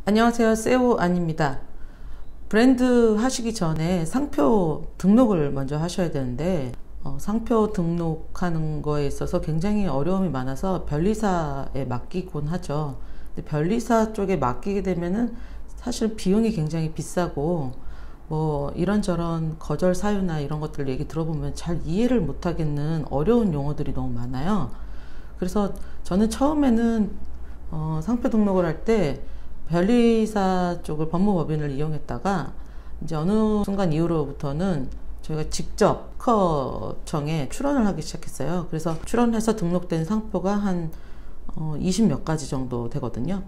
안녕하세요. 세오 안입니다. 브랜드 하시기 전에 상표 등록을 먼저 하셔야 되는데 상표 등록하는 거에 있어서 굉장히 어려움이 많아서 변리사에 맡기곤 하죠. 근데 변리사 쪽에 맡기게 되면은 사실 비용이 굉장히 비싸고 뭐 이런저런 거절 사유나 이런 것들 얘기 들어보면 잘 이해를 못하겠는 어려운 용어들이 너무 많아요. 그래서 저는 처음에는 상표 등록을 할 때 변리사 쪽을 법무법인을 이용했다가 이제 어느 순간 이후로부터는 저희가 직접 특허청에 출원을 하기 시작했어요. 그래서 출원해서 등록된 상표가 한 20 몇 가지 정도 되거든요.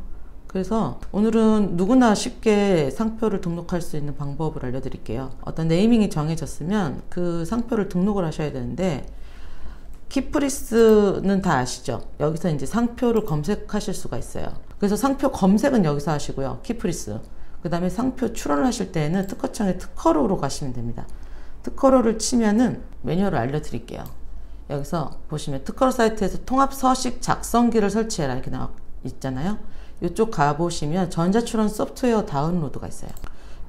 그래서 오늘은 누구나 쉽게 상표를 등록할 수 있는 방법을 알려드릴게요. 어떤 네이밍이 정해졌으면 그 상표를 등록을 하셔야 되는데, 키프리스는 다 아시죠? 여기서 이제 상표를 검색하실 수가 있어요. 그래서 상표 검색은 여기서 하시고요. 키프리스. 그 다음에 상표 출원을 하실 때는 특허청에 특허로로 가시면 됩니다. 특허로를 치면은 매뉴얼을 알려드릴게요. 여기서 보시면 특허로 사이트에서 통합 서식 작성기를 설치해라 이렇게 나와 있잖아요. 이쪽 가보시면 전자출원 소프트웨어 다운로드가 있어요.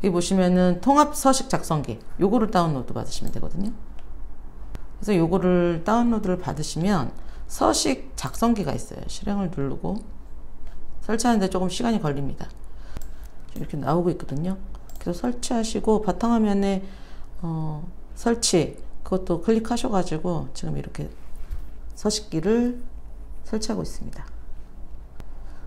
여기 보시면은 통합 서식 작성기, 요거를 다운로드 받으시면 되거든요. 그래서 요거를 다운로드를 받으시면 서식 작성기가 있어요. 실행을 누르고 설치하는데 조금 시간이 걸립니다. 이렇게 나오고 있거든요. 그래서 설치하시고 바탕화면에 설치, 그것도 클릭하셔가지고 지금 이렇게 서식기를 설치하고 있습니다.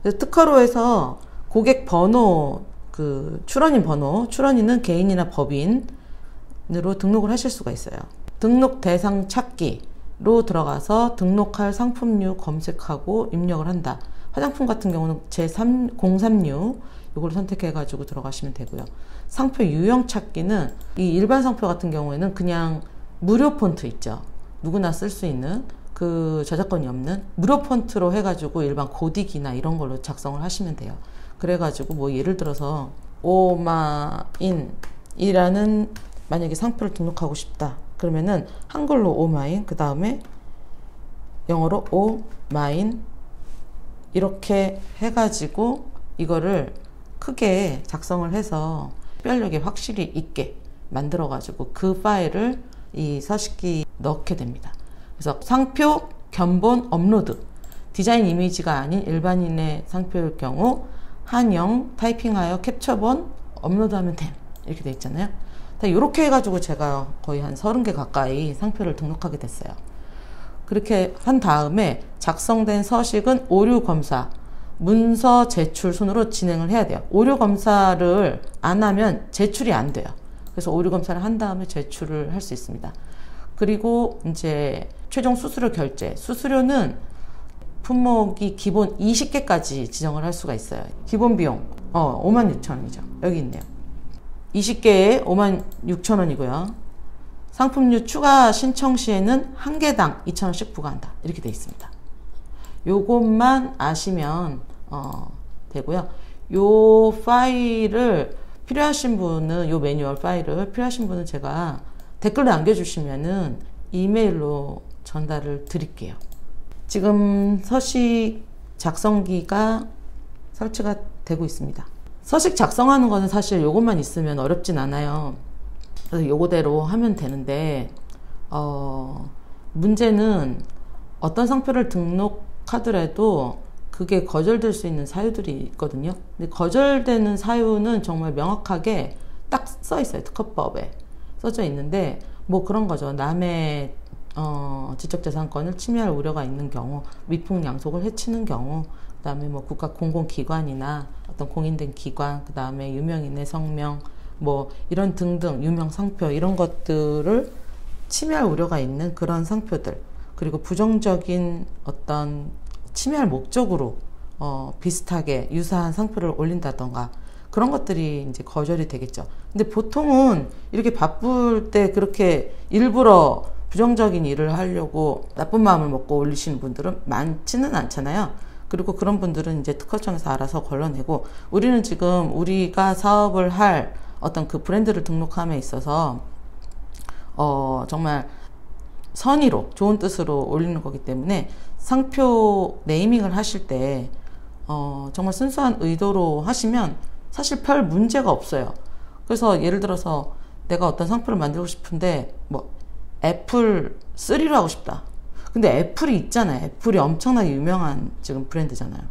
그래서 특허로에서 고객 번호, 그 출원인 번호, 출원인은 개인이나 법인으로 등록을 하실 수가 있어요. 등록 대상 찾기로 들어가서 등록할 상품류 검색하고 입력을 한다. 화장품 같은 경우는 제036 이걸 선택해 가지고 들어가시면 되고요. 상표 유형 찾기는 이 일반 상표 같은 경우에는 그냥 무료 폰트 있죠. 누구나 쓸 수 있는 그 저작권이 없는 무료 폰트로 해가지고 일반 고딕이나 이런 걸로 작성을 하시면 돼요. 그래가지고 뭐 예를 들어서 오마인이라는 만약에 상표를 등록하고 싶다. 그러면은 한글로 오마인, 그 다음에 영어로 오마인 이렇게 해가지고 이거를 크게 작성을 해서 식별력이 확실히 있게 만들어가지고 그 파일을 이 서식기에 넣게 됩니다. 그래서 상표 견본 업로드, 디자인 이미지가 아닌 일반인의 상표일 경우 한영 타이핑하여 캡처본 업로드하면 됨 이렇게 돼 있잖아요. 이렇게 해가지고 제가 거의 한 30개 가까이 상표를 등록하게 됐어요. 그렇게 한 다음에 작성된 서식은 오류 검사, 문서 제출 순으로 진행을 해야 돼요. 오류 검사를 안 하면 제출이 안 돼요. 그래서 오류 검사를 한 다음에 제출을 할 수 있습니다. 그리고 이제 최종 수수료 결제, 수수료는 품목이 기본 20개까지 지정을 할 수가 있어요. 기본 비용 56,000원이죠. 여기 있네요. 20개에 56,000원이고요. 상품류 추가 신청 시에는 한 개당 2,000원씩 부과한다. 이렇게 되어 있습니다. 요것만 아시면 되고요. 요 파일을 필요하신 분은, 요 매뉴얼 파일을 필요하신 분은 제가 댓글 남겨주시면은 이메일로 전달을 드릴게요. 지금 서식 작성기가 설치가 되고 있습니다. 서식 작성하는 거는 사실 요것만 있으면 어렵진 않아요. 그래서 요거대로 하면 되는데 문제는 어떤 상표를 등록하더라도 그게 거절될 수 있는 사유들이 있거든요. 근데 거절되는 사유는 정말 명확하게 딱 써 있어요. 특허법에 써져 있는데 뭐 그런 거죠. 남의 지적재산권을 침해할 우려가 있는 경우, 미풍양속을 해치는 경우, 그 다음에 뭐 국가 공공기관이나 어떤 공인된 기관, 그 다음에 유명인의 성명, 뭐 이런 등등 유명 상표 이런 것들을 침해할 우려가 있는 그런 상표들, 그리고 부정적인 어떤 침해할 목적으로 비슷하게 유사한 상표를 올린다던가 그런 것들이 이제 거절이 되겠죠. 근데 보통은 이렇게 바쁠 때 그렇게 일부러 부정적인 일을 하려고 나쁜 마음을 먹고 올리시는 분들은 많지는 않잖아요. 그리고 그런 분들은 이제 특허청에서 알아서 걸러내고, 우리는 지금 우리가 사업을 할 어떤 그 브랜드를 등록함에 있어서 정말 선의로 좋은 뜻으로 올리는 거기 때문에 상표 네이밍을 하실 때 정말 순수한 의도로 하시면 사실 별 문제가 없어요. 그래서 예를 들어서 내가 어떤 상표를 만들고 싶은데 뭐 애플 3로 하고 싶다. 근데 애플이 있잖아요. 애플이 엄청나게 유명한 지금 브랜드잖아요.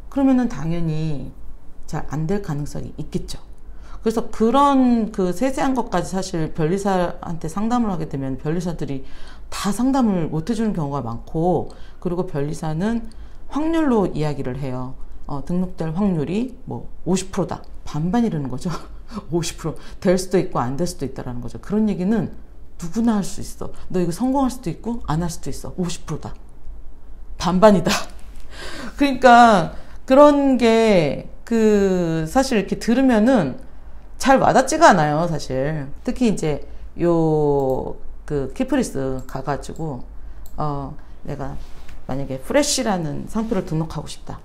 그러면은 당연히 잘 안 될 가능성이 있겠죠. 그래서 그런 그 세세한 것까지 사실 변리사한테 상담을 하게 되면 변리사들이 다 상담을 못 해주는 경우가 많고, 그리고 변리사는 확률로 이야기를 해요. 등록될 확률이 뭐 50%다. 반반이라는 거죠. 50%. 될 수도 있고 안 될 수도 있다라는 거죠. 그런 얘기는 누구나 할 수 있어. 너 이거 성공할 수도 있고 안 할 수도 있어. 50%다. 반반이다. 그러니까 그런 게 사실 이렇게 들으면은 잘 와닿지가 않아요, 사실. 특히 이제 키프리스 가가지고 내가 만약에 프레쉬라는 상표를 등록하고 싶다.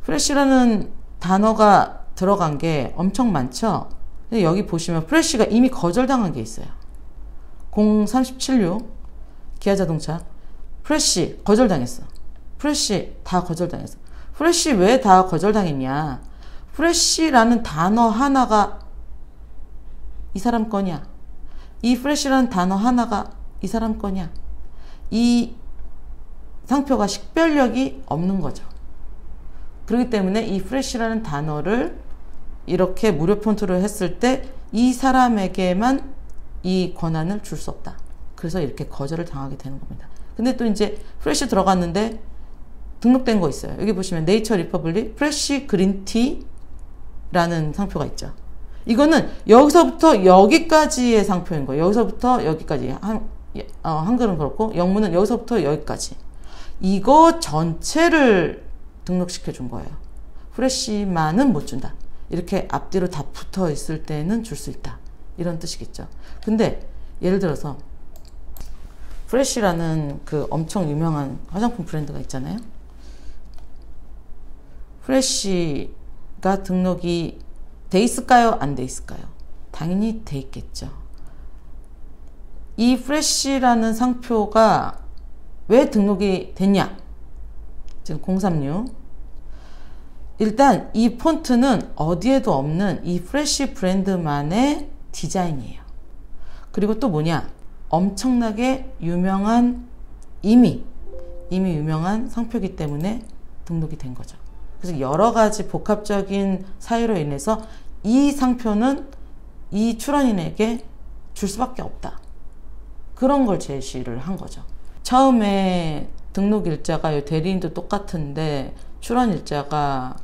프레쉬라는 단어가 들어간 게 엄청 많죠. 근데 여기 보시면 프레쉬가 이미 거절당한 게 있어요. 0376 기아자동차 프레쉬 거절당했어. 프레쉬 다 거절당했어. 프레쉬 왜 다 거절당했냐? 프레쉬라는 단어 하나가 이 사람 거냐? 이 프레쉬라는 단어 하나가 이 사람 거냐? 이 상표가 식별력이 없는 거죠. 그렇기 때문에 이 프레쉬라는 단어를 이렇게 무료 폰트로 했을 때 이 사람에게만 이 권한을 줄 수 없다. 그래서 이렇게 거절을 당하게 되는 겁니다. 근데 또 이제 프레쉬 들어갔는데 등록된 거 있어요. 여기 보시면 네이처 리퍼블릭 프레쉬 그린티라는 상표가 있죠. 이거는 여기서부터 여기까지의 상표인 거예요. 여기서부터 여기까지. 한글은 그렇고 영문은 여기서부터 여기까지. 이거 전체를 등록시켜 준 거예요. 프레쉬만은 못 준다. 이렇게 앞뒤로 다 붙어 있을 때는 줄 수 있다. 이런 뜻이겠죠. 근데 예를 들어서 프레쉬라는 그 엄청 유명한 화장품 브랜드가 있잖아요. 프레쉬가 등록이 돼 있을까요? 안 돼 있을까요? 당연히 돼 있겠죠. 이 프레쉬라는 상표가 왜 등록이 됐냐? 지금 036. 일단 이 폰트는 어디에도 없는 이 프레쉬 브랜드만의 디자인이에요. 그리고 또 뭐냐? 엄청나게 유명한 이미 유명한 상표이기 때문에 등록이 된 거죠. 그래서 여러 가지 복합적인 사유로 인해서 이 상표는 이 출원인에게 줄 수밖에 없다. 그런 걸 제시를 한 거죠. 처음에 등록 일자가 대리인도 똑같은데 출원 일자가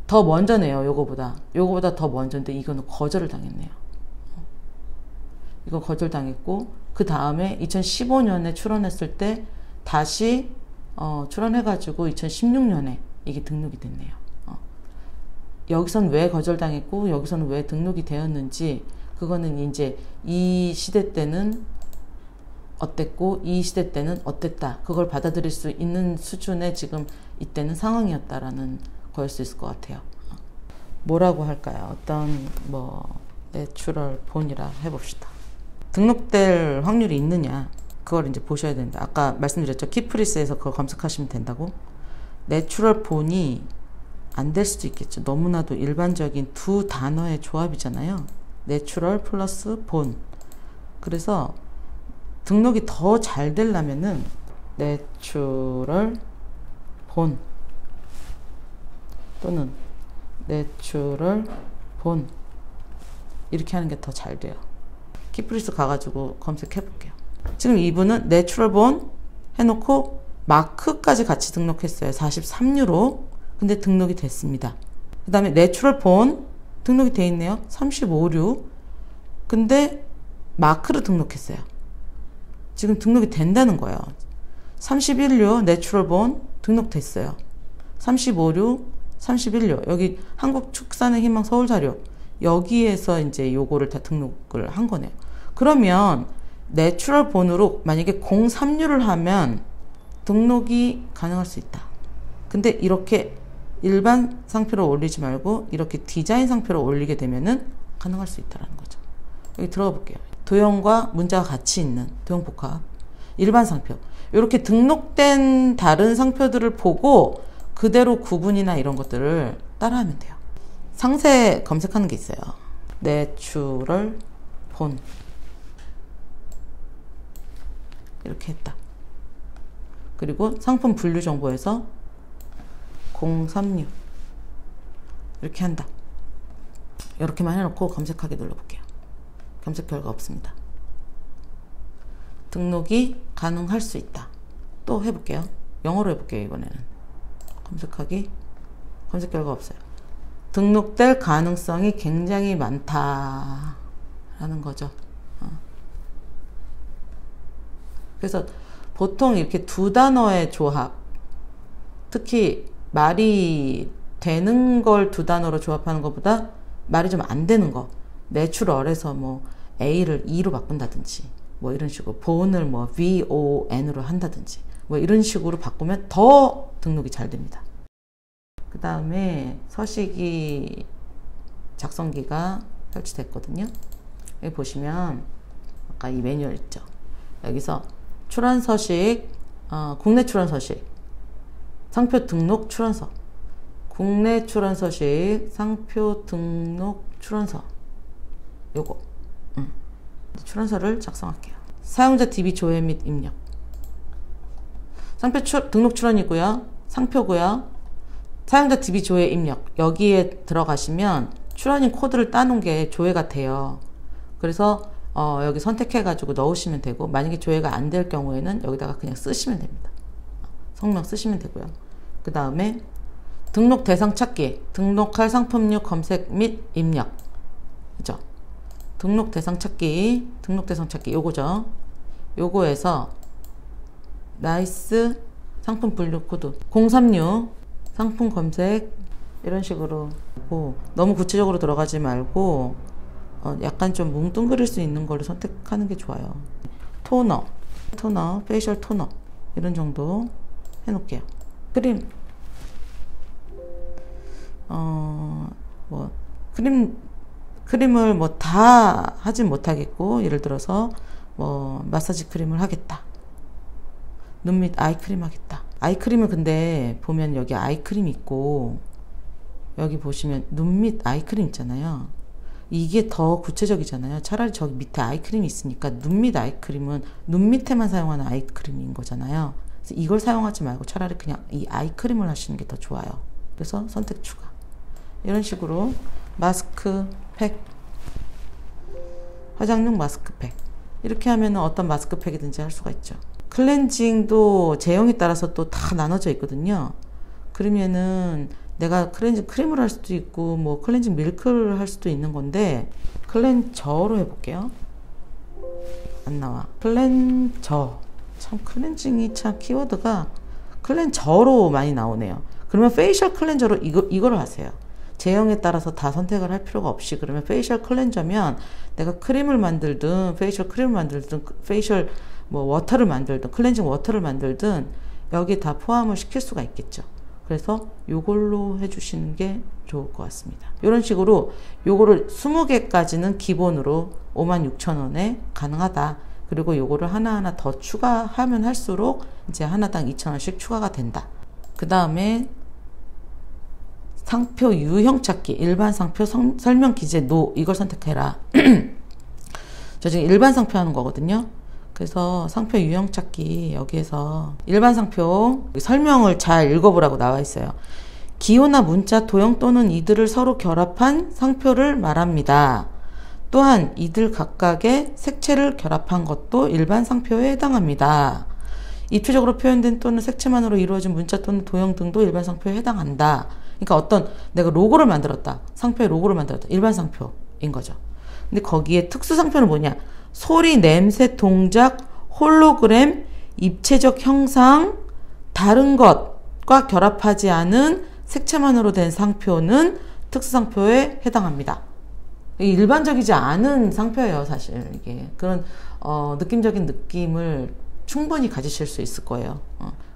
더 먼저네요. 요거보다 더 먼저인데 이거는 거절을 당했네요. 이거 거절당했고 그 다음에 2015년에 출원했을 때 다시 출원해가지고 2016년에 이게 등록이 됐네요. 여기선 왜 거절당했고 여기서는 왜 등록이 되었는지 그거는 이제 이 시대 때는 어땠고 이 시대 때는 어땠다. 그걸 받아들일 수 있는 수준의 지금 이때는 상황이었다라는 거일 수 있을 것 같아요. 뭐라고 할까요? 어떤 내추럴 본이라 해봅시다. 등록될 확률이 있느냐 그걸 이제 보셔야 된다. 아까 말씀드렸죠. 키프리스에서 그걸 검색하시면 된다고. 내추럴 본이 안 될 수도 있겠죠. 너무나도 일반적인 두 단어의 조합이잖아요. 내추럴 플러스 본. 그래서 등록이 더 잘 되려면은 내추럴 본 또는 내추럴 본 이렇게 하는 게 더 잘 돼요. 키프리스 가가지고 검색해 볼게요. 지금 이분은 내추럴 본 해놓고 마크까지 같이 등록했어요. 43유로. 근데 등록이 됐습니다. 그 다음에 내추럴 본 등록이 돼 있네요. 35류. 근데 마크를 등록했어요. 지금 등록이 된다는 거예요. 31류 내추럴 본 등록됐어요. 35류, 31류. 여기 한국축산의 희망 서울자료. 여기에서 이제 요거를 다 등록을 한 거네요. 그러면 내추럴 본으로 만약에 03류를 하면 등록이 가능할 수 있다. 근데 이렇게 일반 상표로 올리지 말고 이렇게 디자인 상표로 올리게 되면은 가능할 수 있다는 거죠. 여기 들어가 볼게요. 도형과 문자가 같이 있는 도형 복합 일반 상표. 이렇게 등록된 다른 상표들을 보고 그대로 구분이나 이런 것들을 따라하면 돼요. 상세 검색하는 게 있어요. 내추럴 본 이렇게 했다. 그리고 상품 분류 정보에서 036 이렇게 한다. 이렇게만 해놓고 검색하기 눌러볼게요. 검색 결과 없습니다. 등록이 가능할 수 있다. 또 해볼게요. 영어로 해볼게요. 이번에는 검색하기, 검색 결과 없어요. 등록될 가능성이 굉장히 많다 라는 거죠. 그래서 보통 이렇게 두 단어의 조합, 특히 말이 되는 걸 두 단어로 조합하는 것보다 말이 좀 안 되는 거, 내추럴에서 뭐 A를 E로 바꾼다든지 뭐 이런 식으로, 본을 뭐 VON으로 한다든지 뭐 이런 식으로 바꾸면 더 등록이 잘 됩니다. 그 다음에 서식이 작성기가 설치됐거든요. 여기 보시면 아까 이 매뉴얼 있죠. 여기서 출원 서식, 국내 출원 서식, 상표 등록 출원서, 국내 출원 서식, 상표 등록 출원서, 요거 출원서를 작성할게요. 사용자 DB 조회 및 입력. 상표 등록 출원이고요. 상표고요. 사용자 DB 조회 입력. 여기에 들어가시면 출원인 코드를 따놓은 게 조회가 돼요. 그래서 여기 선택해가지고 넣으시면 되고, 만약에 조회가 안 될 경우에는 여기다가 그냥 쓰시면 됩니다. 성명 쓰시면 되고요. 그 다음에 등록 대상 찾기, 등록할 상품류 검색 및 입력. 그죠? 등록 대상 찾기, 등록 대상 찾기 요거죠. 요거에서 나이스 상품 분류 코드 036 상품 검색 이런 식으로 하고, 너무 구체적으로 들어가지 말고 약간 좀 뭉뚱그릴 수 있는 걸로 선택하는 게 좋아요. 토너, 페이셜 토너 이런 정도 해놓을게요. 크림, 뭐 크림을 뭐 다 하진 못하겠고, 예를 들어서 뭐 마사지 크림을 하겠다, 눈 밑 아이크림 하겠다. 아이크림은 근데 보면 여기 아이크림 있고 여기 보시면 눈 밑 아이크림 있잖아요. 이게 더 구체적이잖아요. 차라리 저기 밑에 아이크림이 있으니까 눈 밑 아이크림은 눈 밑에만 사용하는 아이크림인 거잖아요. 그래서 이걸 사용하지 말고 차라리 그냥 이 아이크림을 하시는 게 더 좋아요. 그래서 선택 추가. 이런 식으로 마스크팩, 화장용 마스크팩 이렇게 하면 어떤 마스크팩이든지 할 수가 있죠. 클렌징도 제형에 따라서 또 다 나눠져 있거든요. 그러면은 내가 클렌징 크림을 할 수도 있고 뭐 클렌징 밀크를 할 수도 있는 건데, 클렌저로 해볼게요. 안 나와. 클렌저. 참 클렌징이 참 키워드가 클렌저로 많이 나오네요. 그러면 페이셜 클렌저로 이거를 하세요. 제형에 따라서 다 선택을 할 필요가 없이, 그러면 페이셜 클렌저면 내가 크림을 만들든 페이셜 크림을 만들든 페이셜 뭐 워터를 만들든 클렌징 워터를 만들든 여기 다 포함을 시킬 수가 있겠죠. 그래서 요걸로 해주시는 게 좋을 것 같습니다. 이런 식으로 요거를 20개까지는 기본으로 56,000원에 가능하다. 그리고 요거를 하나하나 더 추가하면 할수록 이제 하나당 2,000원씩 추가가 된다. 그 다음에 상표 유형 찾기, 일반 상표 설명 기재 노, 이걸 선택해라. 저 지금 일반 상표 하는 거거든요. 그래서 상표 유형 찾기, 여기에서 일반 상표 설명을 잘 읽어보라고 나와 있어요. 기호나 문자, 도형 또는 이들을 서로 결합한 상표를 말합니다. 또한 이들 각각의 색채를 결합한 것도 일반 상표에 해당합니다. 입체적으로 표현된 또는 색채만으로 이루어진 문자 또는 도형 등도 일반 상표에 해당한다. 그러니까 어떤 내가 로고를 만들었다, 상표의 로고를 만들었다, 일반 상표인 거죠. 근데 거기에 특수 상표는 뭐냐? 소리, 냄새, 동작, 홀로그램, 입체적 형상, 다른 것과 결합하지 않은 색채만으로 된 상표는 특수 상표에 해당합니다. 일반적이지 않은 상표예요, 사실. 이게 그런 느낌적인 느낌을 충분히 가지실 수 있을 거예요.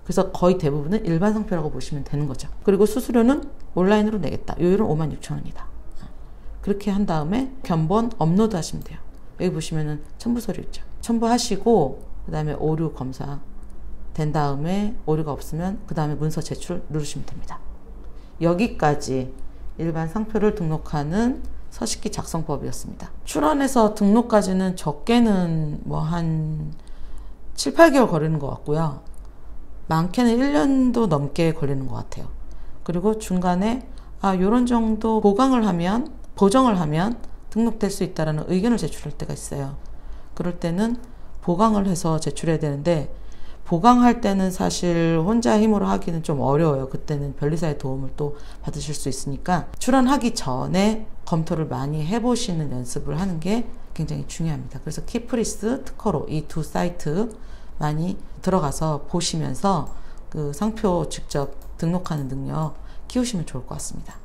그래서 거의 대부분은 일반 상표라고 보시면 되는 거죠. 그리고 수수료는 온라인으로 내겠다. 요율은 56,000원이다. 그렇게 한 다음에 견본 업로드 하시면 돼요. 여기 보시면은 첨부 서류 있죠. 첨부하시고 그 다음에 오류 검사 된 다음에 오류가 없으면 그 다음에 문서 제출 누르시면 됩니다. 여기까지 일반 상표를 등록하는 서식기 작성법이었습니다. 출원해서 등록까지는 적게는 뭐 한 7, 8개월 걸리는 것 같고요. 많게는 1년도 넘게 걸리는 것 같아요. 그리고 중간에 요런 정도 보정을 하면 등록될 수 있다는 의견을 제출할 때가 있어요. 그럴 때는 보강을 해서 제출해야 되는데, 보강할 때는 사실 혼자 힘으로 하기는 좀 어려워요. 그때는 변리사의 도움을 또 받으실 수 있으니까 출원하기 전에 검토를 많이 해보시는 연습을 하는 게 굉장히 중요합니다. 그래서 키프리스, 특허로 이 두 사이트 많이 들어가서 보시면서 그 상표 직접 등록하는 능력 키우시면 좋을 것 같습니다.